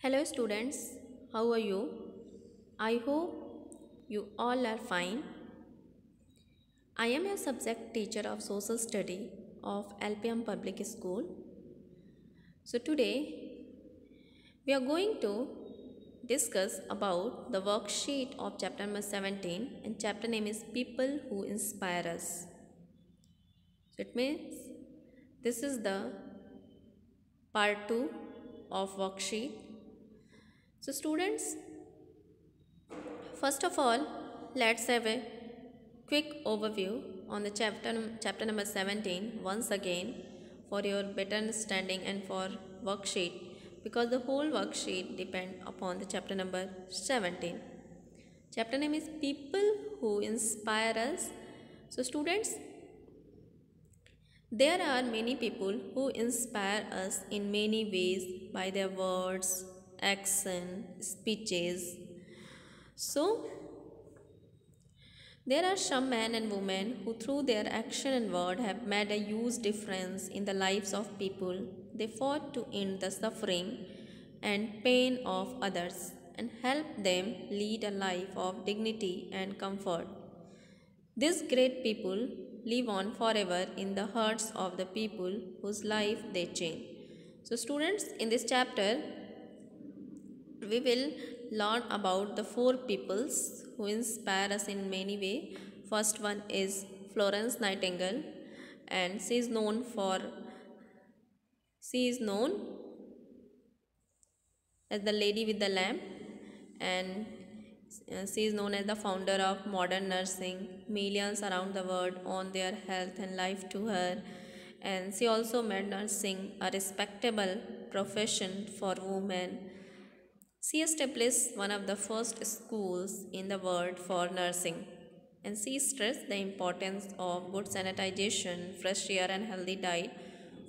Hello students, how are you? I hope you all are fine. I am your subject teacher of social study of LPM Public School. So today we are going to discuss about the worksheet of chapter number 17 and chapter name is People Who Inspire Us. So it means this is the part 2 of worksheet. So students, first of all, let's have a quick overview on the chapter number 17 once again for your better understanding and for worksheet because the whole worksheet depend upon the chapter number 17. Chapter name is People Who Inspire Us. So students, there are many people who inspire us in many ways by their words, action, speeches. So there are some men and women who, through their action and word, have made a huge difference in the lives of people. They fought to end the suffering and pain of others and help them lead a life of dignity and comfort. These great people live on forever in the hearts of the people whose life they change. So, students, in this chapter, we will learn about the four peoples who inspire us in many ways. First one is Florence Nightingale, and she is known as the Lady with the Lamp, and she is known as the founder of modern nursing. Millions around the world owe their health and life to her, and she also made nursing a respectable profession for women. She established one of the first schools in the world for nursing, and she stressed the importance of good sanitization, fresh air, and healthy diet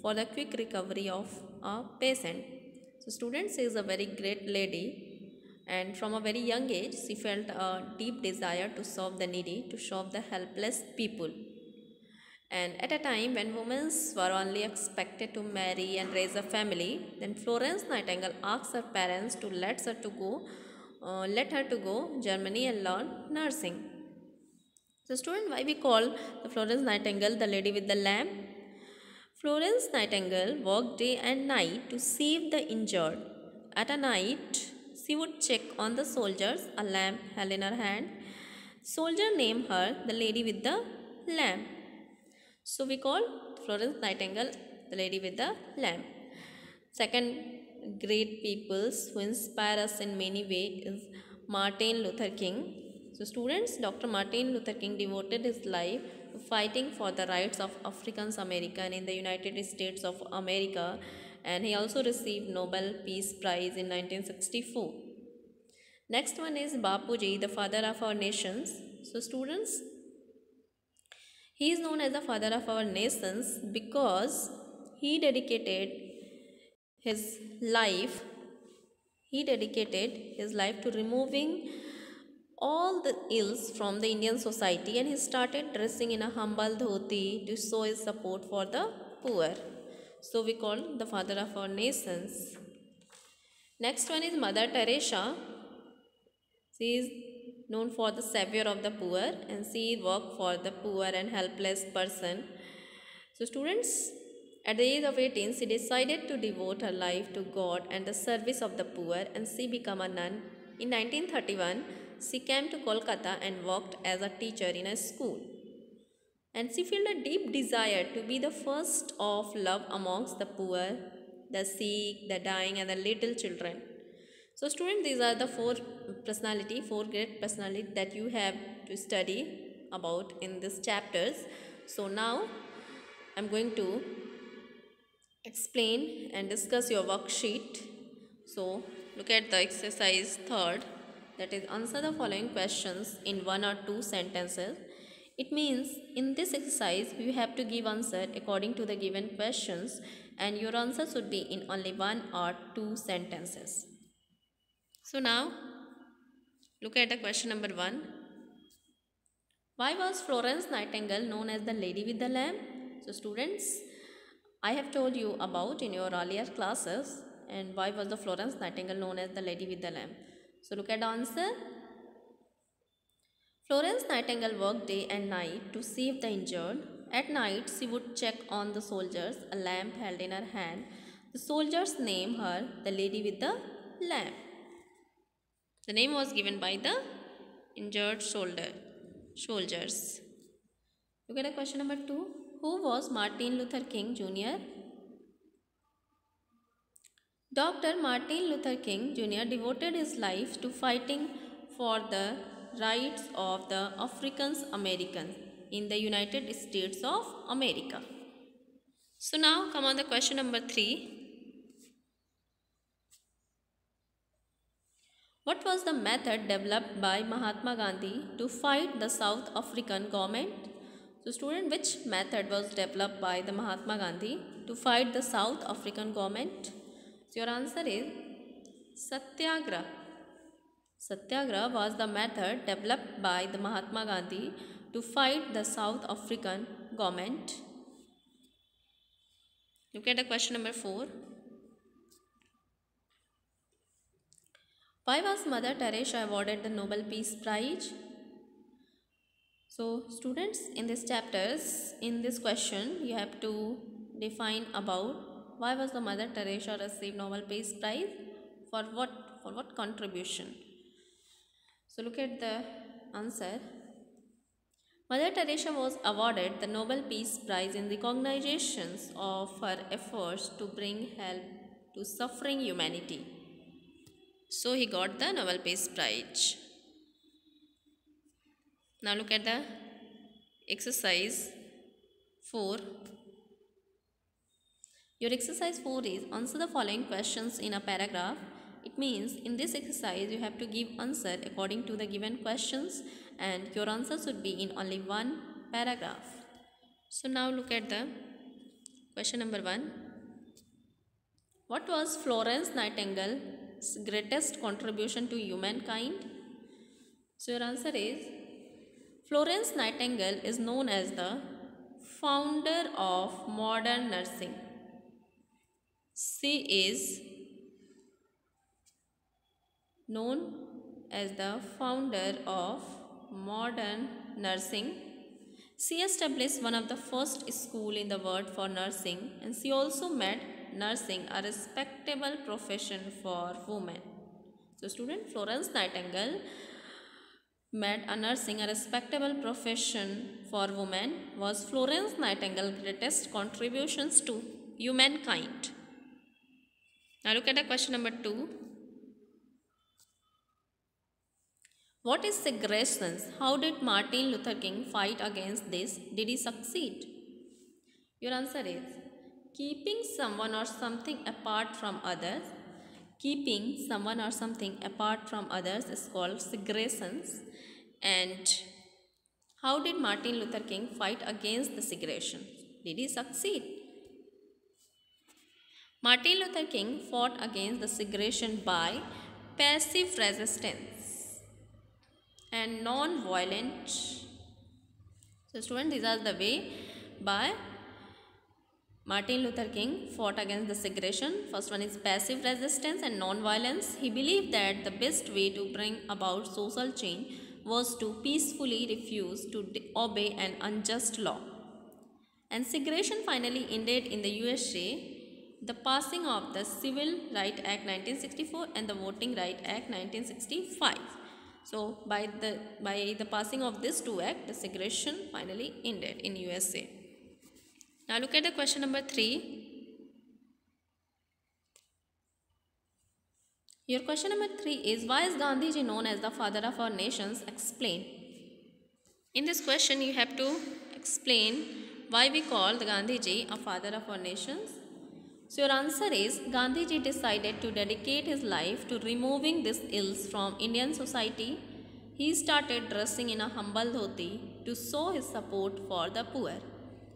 for the quick recovery of a patient. So, students, she is a very great lady, and from a very young age, she felt a deep desire to serve the needy, to serve the helpless people. And at a time when women were only expected to marry and raise a family, then Florence Nightingale asked her parents to let her to go Germany and learn nursing. So, student, why we call the Florence Nightingale the lady with the lamp? Florence Nightingale worked day and night to save the injured. At a night, she would check on the soldiers, a lamp held in her hand. Soldier named her the lady with the lamp. So we call Florence Nightingale the lady with the lamp. Second great peoples who inspire us in many ways is Martin Luther King. So students, Dr. Martin Luther King devoted his life to fighting for the rights of African American in the United States of America, and he also received Nobel Peace Prize in 1964. Next one is Bapuji, the father of our nations. So students, he is known as the father of our nations because he dedicated his life to removing all the ills from the Indian society, and he started dressing in a humble dhoti to show his support for the poor. So we call the father of our nations. Next one is Mother Teresa. She is known for the savior of the poor, and she worked for the poor and helpless person. So students, at the age of 18, she decided to devote her life to God and the service of the poor, and she became a nun. In 1931, she came to Kolkata and worked as a teacher in a school. And she felt a deep desire to be the first of love amongst the poor, the sick, the dying, and the little children. So students, these are the four great personality that you have to study about in these chapters. So now I'm going to explain and discuss your worksheet. So look at the exercise third, that is answer the following questions in one or two sentences. It means in this exercise you have to give answer according to the given questions, and your answer should be in only one or two sentences. So now look at the question number 1. Why was Florence Nightingale known as the lady with the lamp? So students, I have told you about in your earlier classes, And why was the Florence Nightingale known as the Lady with the Lamp? So look at the answer. Florence Nightingale worked day and night to save the injured. At night, she would check on the soldiers, a lamp held in her hand. The soldiers named her the Lady with the Lamp. The name was given by the injured soldiers. Look at question number 2. Who was Martin Luther King Jr.? Dr. Martin Luther King Jr. devoted his life to fighting for the rights of the African Americans in the United States of America. So now come on the question number 3. What was the method developed by Mahatma Gandhi to fight the South African government? So student, which method was developed by the Mahatma Gandhi to fight the South African government? So your answer is Satyagraha. Satyagraha was the method developed by the Mahatma Gandhi to fight the South African government. Look at the question number 4. Why was Mother Teresa awarded the Nobel Peace Prize? So students, in this chapters, in this question, you have to define about why was the Mother Teresa received Nobel Peace Prize? For what contribution? So look at the answer. Mother Teresa was awarded the Nobel Peace Prize in recognition of her efforts to bring help to suffering humanity. So he got the Nobel Peace Prize. Now look at the exercise 4. Your exercise 4 is answer the following questions in a paragraph. It means in this exercise you have to give answer according to the given questions and your answer should be in only one paragraph. So now look at the question number 1. What was Florence Nightingale's greatest contribution to humankind? So your answer is Florence Nightingale is known as the founder of modern nursing. She is known as the founder of modern nursing. She established one of the first schools in the world for nursing, and she also made nursing a respectable profession for women. So student, Florence Nightingale made a nursing a respectable profession for women. Was Florence Nightingale's greatest contributions to humankind? Now look at the question number 2. What is segregation? How did Martin Luther King fight against this? Did he succeed? Your answer is keeping someone or something apart from others. Keeping someone or something apart from others is called segregation. And how did Martin Luther King fight against the segregation? Did he succeed? Martin Luther King fought against the segregation by passive resistance and non-violent. So students, these are the way by Martin Luther King fought against the segregation. First one is passive resistance and non-violence. He believed that the best way to bring about social change was to peacefully refuse to obey an unjust law. And segregation finally ended in the USA. The passing of the Civil Rights Act 1964 and the Voting Rights Act 1965. So by the passing of these two acts, the segregation finally ended in USA. Now look at the question number 3. Your question number 3 is why is Gandhiji known as the father of our nations? Explain. In this question you have to explain why we call the Gandhiji a father of our nations. So your answer is Gandhiji decided to dedicate his life to removing these ills from Indian society. He started dressing in a humble dhoti to show his support for the poor.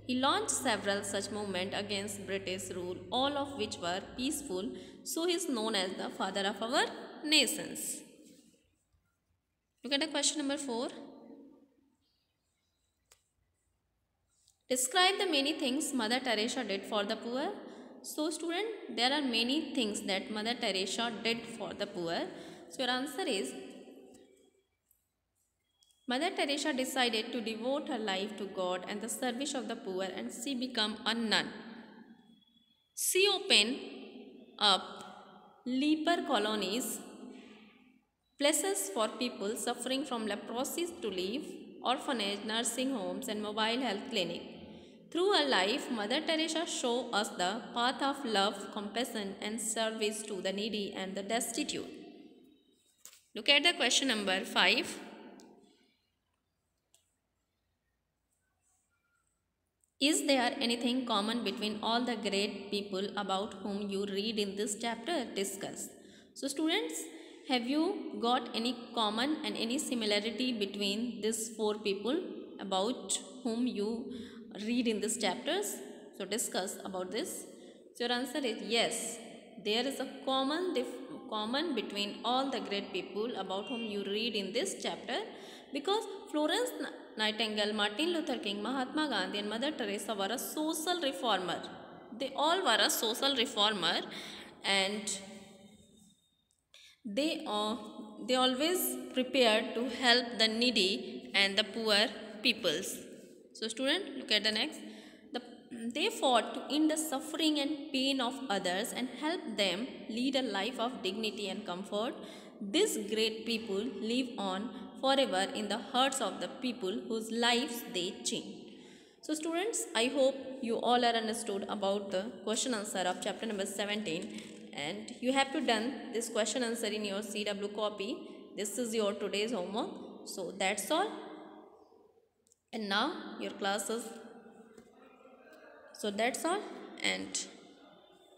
He launched several such movements against British rule, all of which were peaceful, so he is known as the father of our nations. Look at the question number 4. Describe the many things Mother Teresa did for the poor. So student, there are many things that Mother Teresa did for the poor. So your answer is Mother Teresa decided to devote her life to God and the service of the poor, and she became a nun. She opened up leper colonies, places for people suffering from leprosy to live, orphanage, nursing homes, and mobile health clinic. Through her life, Mother Teresa showed us the path of love, compassion, and service to the needy and the destitute. Look at the question number 5. Is there anything common between all the great people about whom you read in this chapter? Discuss. So students, have you got any common and any similarity between these 4 people about whom you read in these chapters? So discuss about this. So your answer is yes. There is a common between all the great people about whom you read in this chapter, because Florence Nightingale, Martin Luther King, Mahatma Gandhi and Mother Teresa were a social reformer. They all were a social reformer, and they always prepared to help the needy and the poor peoples. So student, look at the next. They fought to end the suffering and pain of others and help them lead a life of dignity and comfort. These great people live on forever in the hearts of the people whose lives they change. So students, I hope you all are understood about the question answer of chapter number 17, and you have to done this question answer in your CW copy. This is your today's homework. So that's all. And now your classes. So that's all, and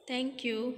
thank you.